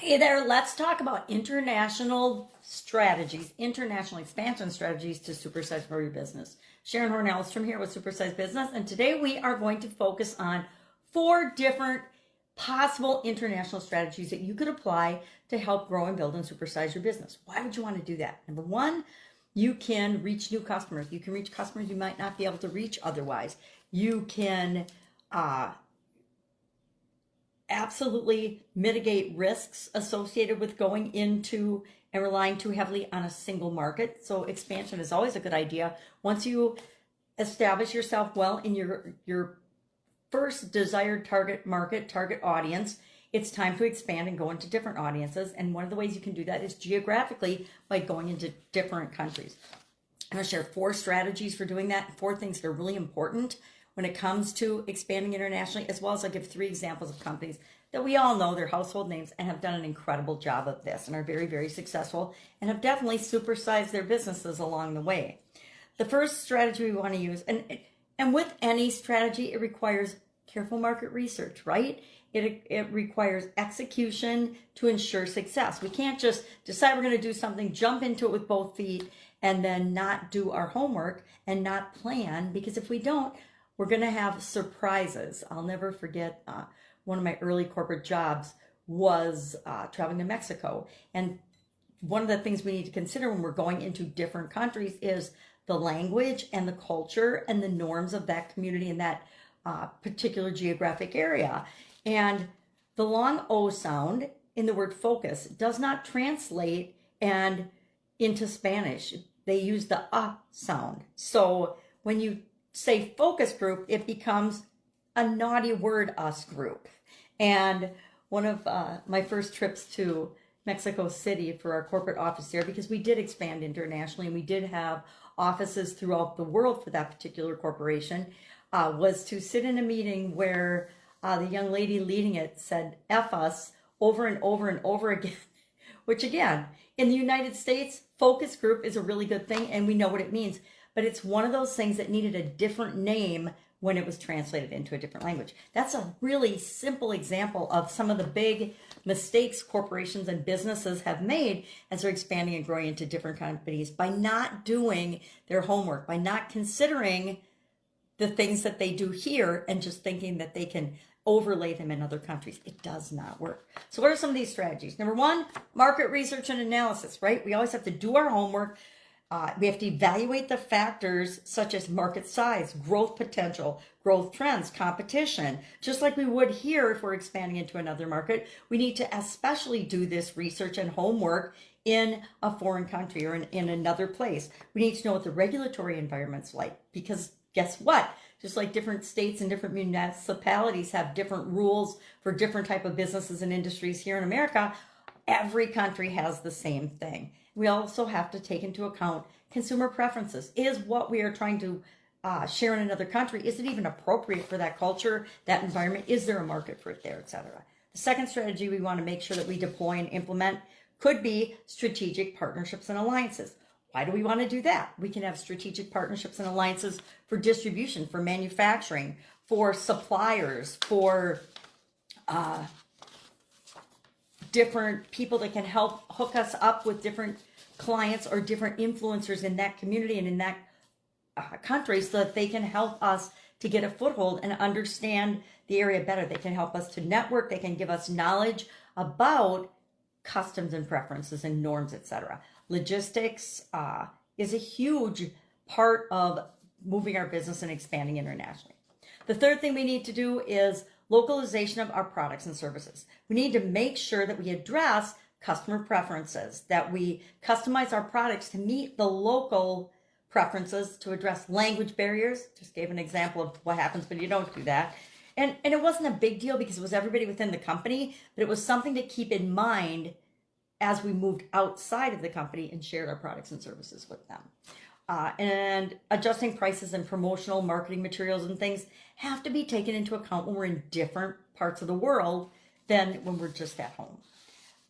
Hey there, let's talk about international strategies, international expansion strategies to supersize for your business. Sharon Horne-Ellstrom here with Supersize Business, and today we are going to focus on 4 different possible international strategies that you could apply to help grow and build and supersize your business. Why would you want to do that? Number 1, you can reach new customers. You can reach customers you might not be able to reach otherwise. You can absolutely mitigate risks associated with going into and relying too heavily on a single market. So expansion is always a good idea. Once you establish yourself well in your first desired target market, target audience, it's time to expand and go into different audiences. And one of the ways you can do that is geographically by going into different countries. I'm going to share 4 strategies for doing that, 4 things that are really important when it comes to expanding internationally, as well as I'll give 3 examples of companies that we all know, they're household names, and have done an incredible job of this and are very, very successful and have definitely supersized their businesses along the way. The first strategy we want to use, and with any strategy, it requires careful market research, right? It requires execution to ensure success. We can't just decide we're going to do something, jump into it with both feet, and then not do our homework and not plan, because if we don't, we're going to have surprises. I'll never forget one of my early corporate jobs was traveling to Mexico. And one of the things we need to consider when we're going into different countries is the language and the culture and the norms of that community in that particular geographic area. And the long O sound in the word focus does not translate and into Spanish. They use the sound. So when you say focus group, it becomes a naughty word, us group. And one of my first trips to Mexico City for our corporate office there, because we did expand internationally and we did have offices throughout the world for that particular corporation, was to sit in a meeting where the young lady leading it said F us over and over and over again, which again, in the United States, focus group is a really good thing and we know what it means. But it's one of those things that needed a different name when it was translated into a different language. That's a really simple example of some of the big mistakes corporations and businesses have made as they're expanding and growing into different companies by not doing their homework, by not considering the things that they do here and just thinking that they can overlay them in other countries. It does not work. So what are some of these strategies? Number 1, market research and analysis, right? We always have to do our homework. We have to evaluate the factors such as market size, growth potential, growth trends, competition. Just like we would here if we're expanding into another market, we need to especially do this research and homework in a foreign country or in another place. We need to know what the regulatory environment's like, because guess what? Just like different states and different municipalities have different rules for different type of businesses and industries here in America, every country has the same thing. We also have to take into account consumer preferences. Is what we are trying to share in another country, is it even appropriate for that culture, that environment? Is there a market for it there, etc.? The second strategy we want to make sure that we deploy and implement could be strategic partnerships and alliances. Why do we want to do that? We can have strategic partnerships and alliances for distribution, for manufacturing, for suppliers, for different people that can help hook us up with different clients or different influencers in that community and in that country so that they can help us to get a foothold and understand the area better. They can help us to network. They can give us knowledge about customs and preferences and norms, etc. Logistics is a huge part of moving our business and expanding internationally. The third thing we need to do is localization of our products and services. We need to make sure that we address customer preferences, that we customize our products to meet the local preferences, to address language barriers. Just gave an example of what happens when you don't do that. And it wasn't a big deal because it was everybody within the company, but it was something to keep in mind as we moved outside of the company and shared our products and services with them. And adjusting prices and promotional marketing materials and things have to be taken into account when we're in different parts of the world than when we're just at home.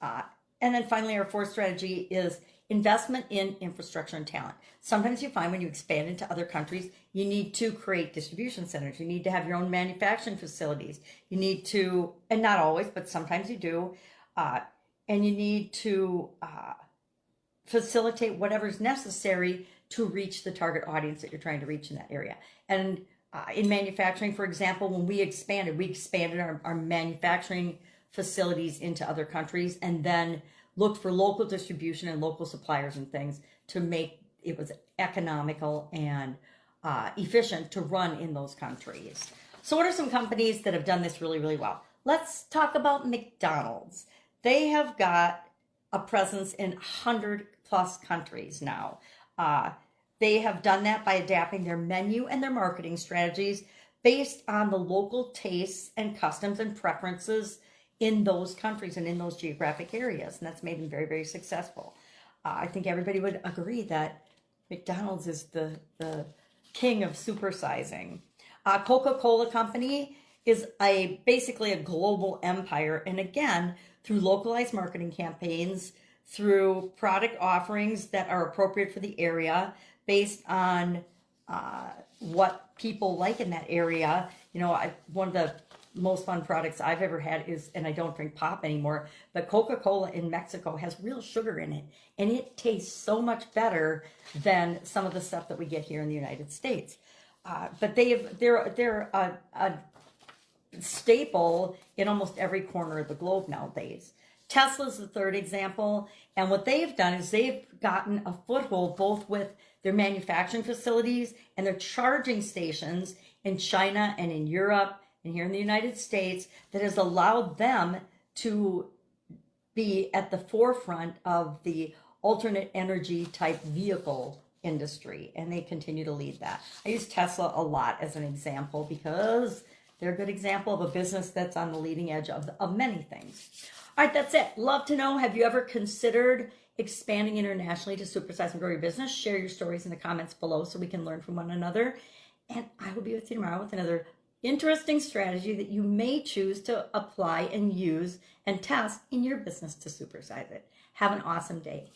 And then finally, our 4th strategy is investment in infrastructure and talent. Sometimes you find when you expand into other countries, you need to create distribution centers. You need to have your own manufacturing facilities. You need to, and not always, but sometimes you do, and you need to facilitate whatever's necessary to reach the target audience that you're trying to reach in that area. And in manufacturing, for example, when we expanded our manufacturing facilities into other countries, and then looked for local distribution and local suppliers and things to make it was economical and efficient to run in those countries. So what are some companies that have done this really, really well? Let's talk about McDonald's. They have got a presence in 100 plus countries now. They have done that by adapting their menu and their marketing strategies based on the local tastes and customs and preferences in those countries and in those geographic areas. And that's made them very, very successful. I think everybody would agree that McDonald's is the king of supersizing. Coca-Cola Company is basically a global empire. And again, through localized marketing campaigns, through product offerings that are appropriate for the area based on what people like in that area. You know, one of the most fun products I've ever had is, and I don't drink pop anymore, but Coca-Cola in Mexico has real sugar in it, and it tastes so much better than some of the stuff that we get here in the United States. But they're a staple in almost every corner of the globe nowadays. Tesla's the third example, and what they've done is they've gotten a foothold both with their manufacturing facilities and their charging stations in China and in Europe and here in the United States that has allowed them to be at the forefront of the alternate energy type vehicle industry, and they continue to lead that. I use Tesla a lot as an example because they're a good example of a business that's on the leading edge of many things. All right, that's it. Love to know, have you ever considered expanding internationally to supersize and grow your business? Share your stories in the comments below so we can learn from one another. And I will be with you tomorrow with another interesting strategy that you may choose to apply and use and test in your business to supersize it. Have an awesome day.